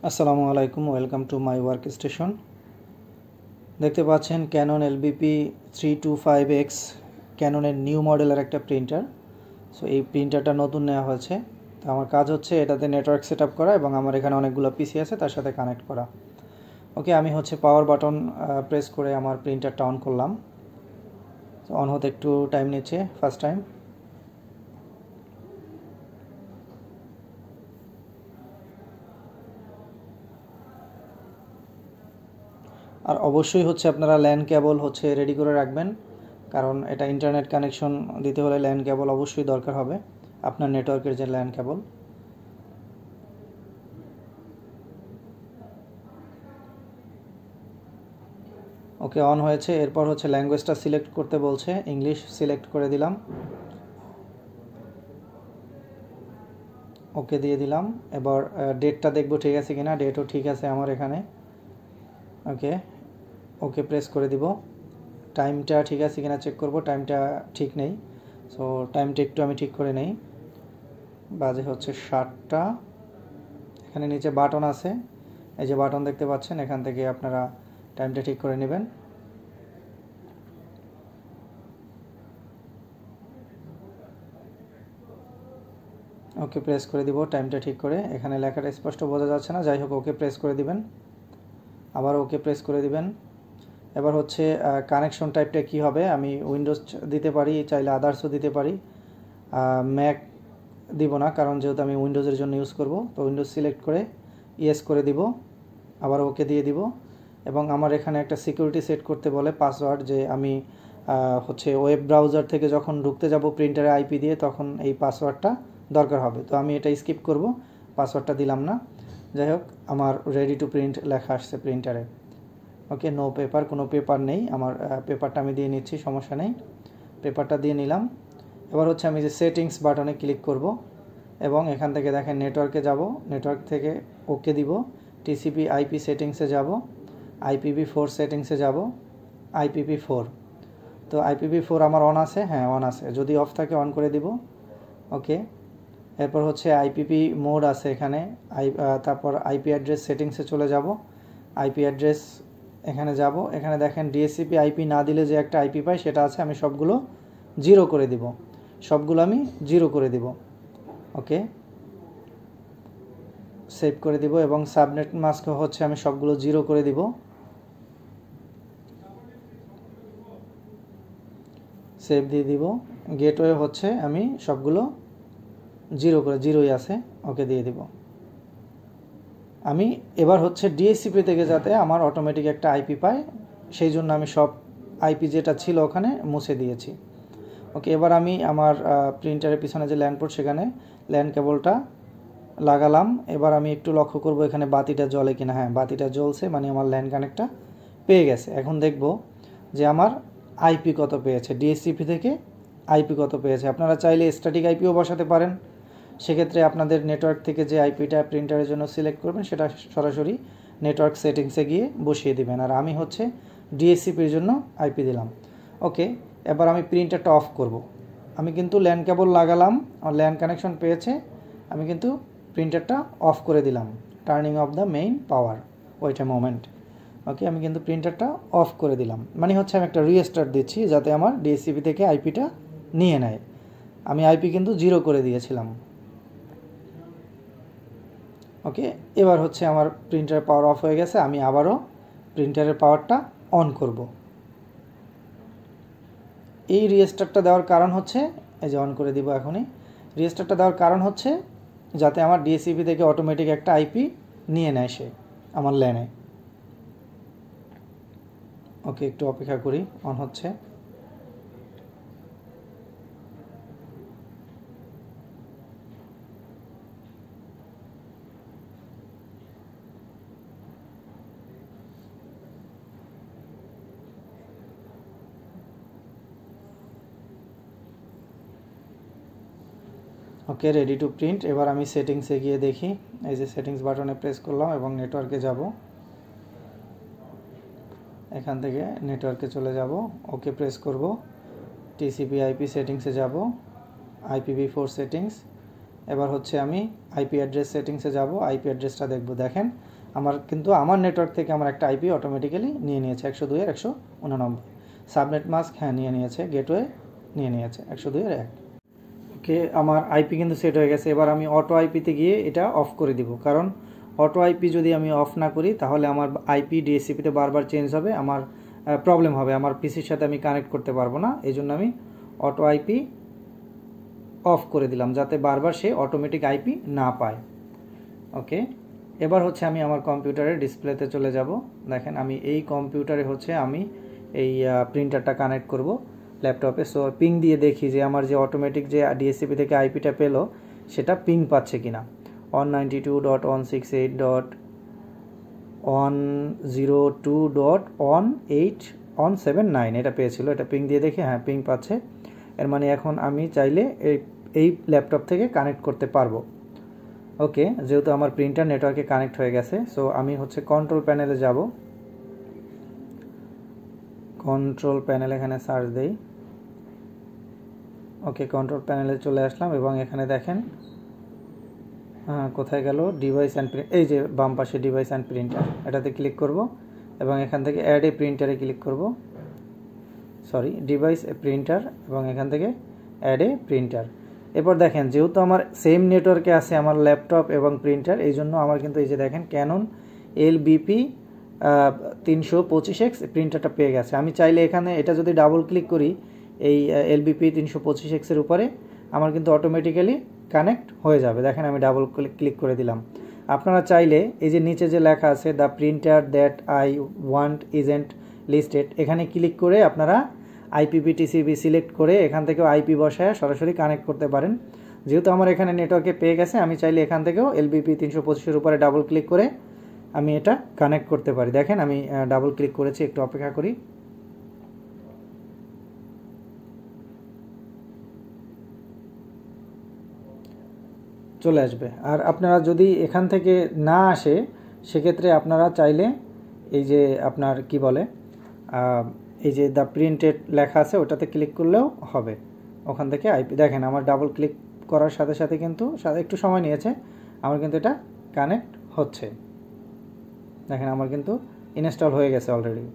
আসসালামু আলাইকুম, welcome to my work station. দেখতে পাচ্ছেন ক্যানন এলবিপি 325X ক্যাননের নিউ মডেলের একটা প্রিন্টার। সো এই প্রিন্টারটা নতুন নেওয়া হয়েছে। তো আমার কাজ হচ্ছে এটাতে নেটওয়ার্ক সেট আপ করা এবং আমার এখানে অনেকগুলো পিসি আছে তার সাথে কানেক্ট করা। ওকে, আমি হচ্ছে পাওয়ার বাটন প্রেস করে আমার প্রিন্টারটা অন করলাম। তো অন হতে একটু টাইম নিচ্ছে ফার্স্ট টাইম। আর অবশ্যই হচ্ছে আপনারা ল্যান কেবল হচ্ছে রেডি করে রাখবেন, কারণ এটা ইন্টারনেট কানেকশন দিতে হলে ল্যান কেবল অবশ্যই দরকার হবে, আপনার নেটওয়ার্কের যে ল্যান কেবল। ওকে, অন হয়েছে। এরপর হচ্ছে ল্যাঙ্গুয়েজটা সিলেক্ট করতে বলছে, ইংলিশ সিলেক্ট করে দিলাম, ওকে দিয়ে দিলাম। এবার ডেটটা দেখবো ঠিক আছে কিনা, ডেটও ঠিক আছে আমার এখানে। ওকে, ওকে প্রেস করে দিব। টাইমটা ঠিক আছে কিনা চেক করব, টাইমটা ঠিক নেই, সো টাইমটা একটু আমি ঠিক করে নেই। বাজে হচ্ছে 7টা। এখানে নিচে বাটন আছে, এই যে বাটন দেখতে পাচ্ছেন, এখান থেকে আপনারা টাইমটা ঠিক করে নেবেন। ওকে প্রেস করে দিব টাইমটা ঠিক করে। এখানে লেখাটা স্পষ্ট বোঝা যাচ্ছে না, যাই হোক ওকে প্রেস করে দিবেন, আবার ওকে প্রেস করে দিবেন। এবার হচ্ছে কানেকশন টাইপটা কি হবে, আমি উইন্ডোজ দিতে পারি, চাইলে আদার্সও দিতে পারি। ম্যাক দিব না, কারণ যেহেতু আমি উইন্ডোজের জন্য ইউজ করব। তো উইন্ডোজ সিলেক্ট করে ইয়েস করে দিব, আবার ওকে দিয়ে দিব। এবং আমার এখানে একটা সিকিউরিটি সেট করতে বলে, পাসওয়ার্ড, যে আমি হচ্ছে ওয়েব ব্রাউজার থেকে যখন ঢুকতে যাব প্রিন্টারে আইপি দিয়ে, তখন এই পাসওয়ার্ডটা দরকার হবে। তো আমি এটা স্কিপ করব, পাসওয়ার্ডটা দিলাম না। যাই হোক, আমার রেডি টু প্রিন্ট লেখা আসছে প্রিন্টারে। ওকে, নো পেপার, কোনো পেপার নেই আমার, পেপারটা আমি দিয়ে নিচ্ছি, সমস্যা নেই। পেপারটা দিয়ে নিলাম। এবার হচ্ছে আমি যে সেটিংস বাটনে ক্লিক করব এবং এখান থেকে দেখেন নেটওয়ার্কে যাব, নেটওয়ার্ক থেকে ওকে দিব, টিসিপি আইপি সেটিংসে যাব, IPv4 সেটিংসে যাব, IPv4। তো IPv4 আমার অন আছে, হ্যাঁ অন আছে, যদি অফ থাকে অন করে দিব। ওকে, এরপর হচ্ছে আইপিপি মোড আছে এখানে, তারপর আইপি অ্যাড্রেস সেটিংসে চলে যাব, আইপি অ্যাড্রেস এখানে যাব। এখানে দেখেন ডিএসসিপি আইপি না দিলে যে একটা আইপি পাই সেটা আছে, আমি সবগুলো জিরো করে দিব, সবগুলো আমি জিরো করে দিব। ওকে, সেভ করে দিব এবং সাবনেট মাস্ক হচ্ছে আমি সবগুলো জিরো করে দিব। সেভ দিয়ে দিব। গেটওয়ে হচ্ছে আমি সবগুলো জিরো করে, জিরোই আছে, ওকে দিয়ে দিব। আমি এবার হচ্ছে ডিএসসিপি থেকে যাতে আমার অটোমেটিক একটা আইপি পায়, সেই জন্য আমি সব আইপি যেটা ছিল ওখানে মুছে দিয়েছি। ওকে, এবার আমি আমার প্রিন্টারের পিছনে যে ল্যান্ড পোর্ট, সেখানে ল্যান্ড কেবলটা লাগালাম। এবার আমি একটু লক্ষ্য করব এখানে বাতিটা জ্বলে কিনা। হ্যাঁ, বাতিটা জ্বলছে, মানে আমার ল্যান্ড কানেক্টটা পেয়ে গেছে। এখন দেখব যে আমার আইপি কত পেয়েছে, ডিএসসিপি থেকে আইপি কত পেয়েছে। আপনারা চাইলে স্ট্যাটিক আইপিও বসাতে পারেন, সেক্ষেত্রে আপনাদের নেটওয়ার্ক থেকে যে আইপিটা প্রিন্টারের জন্য সিলেক্ট করবেন সেটা সরাসরি নেটওয়ার্ক সেটিংসে গিয়ে বসিয়ে দিবেন। আর আমি হচ্ছে ডিএসসিপির জন্য আইপি দিলাম। ওকে, এবার আমি প্রিন্টারটা অফ করব। আমি কিন্তু ল্যান্ড কেবল লাগালাম, আমার ল্যান্ড কানেকশন পেয়েছে, আমি কিন্তু প্রিন্টারটা অফ করে দিলাম। Turning off the main power, wait a moment. Okay, আমি কিন্তু প্রিন্টারটা অফ করে দিলাম, মানে হচ্ছে আমি একটা রিস্টার্ট দিচ্ছি যাতে আমার ডিএসসিপি থেকে আইপিটা নিয়ে নেয়। আমি আইপি কিন্তু জিরো করে দিয়েছিলাম। ওকে, এবার হচ্ছে আমার প্রিন্টারের পাওয়ার অফ হয়ে গেছে, আমি আবারও প্রিন্টারের পাওয়ারটা অন করব। এই রিস্টার্টটা দেওয়ার কারণ হচ্ছে, এই যে অন করে দিব এখনই, রিস্টার্টটা দেওয়ার কারণ হচ্ছে যাতে আমার ডিএসসিপি থেকে অটোমেটিক একটা আইপি নিয়ে নেয় সে আমার ল্যানে। ওকে, একটু অপেক্ষা করি, অন হচ্ছে। ওকে, রেডি টু প্রিন্ট। এবার আমি সেটিংসে গিয়ে দেখি, এই যে সেটিংস বাটনে প্রেস করলাম এবং নেটওয়ার্কে যাব, এখান থেকে নেটওয়ার্কে চলে যাব, ওকে প্রেস করব, টিসিপি আইপি সেটিংসে যাব, IPv4 সেটিংস, এবার হচ্ছে আমি আইপি অ্যাড্রেস সেটিংসে যাব, আইপি অ্যাড্রেসটা দেখব। দেখেন আমার কিন্তু আমার নেটওয়ার্ক থেকে আমার একটা আইপি অটোমেটিক্যালি নিয়ে নিয়েছে 102.169। সাবনেট মাস্ক হ্যাঁ নিয়ে নিয়েছে, গেটওয়ে নিয়ে নিয়েছে 102.1। ওকে, আমার আইপি কিন্তু সেট হয়ে গেছে। এবার আমি অটো আইপিতে গিয়ে এটা অফ করে দিব, কারণ অটো আইপি যদি আমি অফ না করি তাহলে আমার আইপি ডিএসসিপিতে বারবার চেঞ্জ হবে, আমার প্রবলেম হবে, আমার পিসির সাথে আমি কানেক্ট করতে পারবো না। এই জন্য আমি অটো আইপি অফ করে দিলাম, যাতে বারবার সে অটোমেটিক আইপি না পায়। ওকে, এবার হচ্ছে আমি আমার কম্পিউটারের ডিসপ্লেতে চলে যাব। দেখেন আমি এই কম্পিউটারে হচ্ছে আমি এই প্রিন্টারটা কানেক্ট করব ল্যাপটপে। সো পিং দিয়ে দেখি যে আমার যে অটোমেটিক যে ডিএসসিপি থেকে আইপিটা পেলো সেটা পিং পাচ্ছে কিনা। 192.168.102.179 এটা পেয়েছিল, এটা পিং দিয়ে দেখি হ্যাঁ পিং পাচ্ছে। এর মানে এখন আমি চাইলে এই ল্যাপটপ থেকে কানেক্ট করতে পারবো। ওকে, যেহেতু আমার প্রিন্টার নেটওয়ার্কে কানেক্ট হয়ে গেছে, সো আমি হচ্ছে কন্ট্রোল প্যানেলে যাব। কন্ট্রোল প্যানেল এখানে সার্চ দেই। ওকে, কন্ট্রোল প্যানেলে চলে আসলাম এবং এখানে দেখেন কোথায় গেল ডিভাইস অ্যান্ড প্রিন্ট, এই যে বাম পাশে ডিভাইস অ্যান্ড প্রিন্টার, এটাতে ক্লিক করব এবং এখান থেকে অ্যাড এ প্রিন্টারে ক্লিক করব। সরি, ডিভাইস এ প্রিন্টার এবং এখান থেকে অ্যাড এ প্রিন্টার। এরপর দেখেন যেহেতু আমার সেম নেটওয়ার্কে আছে আমার ল্যাপটপ এবং প্রিন্টার, এই জন্য আমার কিন্তু এই যে দেখেন ক্যানন LBP 325X প্রিন্টারটা পেয়ে গেছে। আমি চাইলে এখানে এটা যদি ডাবল ক্লিক করি এই LBP 325X এর উপরে, আমার কিন্তু অটোমেটিক্যালি কানেক্ট হয়ে যাবে। দেখেন আমি ডাবল ক্লিক করে দিলাম। আপনারা চাইলে এই যে নিচে যে লেখা আছে the printer that I want isn't listed, এখানে ক্লিক করে আপনারা IPv4 সিলেক্ট করে এখান থেকেও আইপি বসায় সরাসরি কানেক্ট করতে পারেন। যেহেতু আমার এখানে নেটওয়ার্কে পেয়ে গেছে, আমি চাইলে এখান থেকেও LBP 325 উপরে ডাবল ক্লিক করে আমি এটা কানেক্ট করতে পারি। দেখেন আমি ডাবল ক্লিক করেছি, একটু অপেক্ষা করি। চলে আসবে। আর আপনারা যদি এখান থেকে না আসে সেক্ষেত্রে আপনারা চাইলে এই যে আপনার কি বলে এই যে দ্য প্রিন্টেড লেখা আছে ওটাতে ক্লিক করলেও হবে, ওখান থেকে আইপি। দেখেন আমার ডাবল ক্লিক করার সাথে সাথে কিন্তু একটু সময় নিয়েছে, আমার কিন্তু এটা কানেক্ট হচ্ছে। দেখেন আমার কিন্তু ইনস্টল হয়ে গেছে অলরেডি।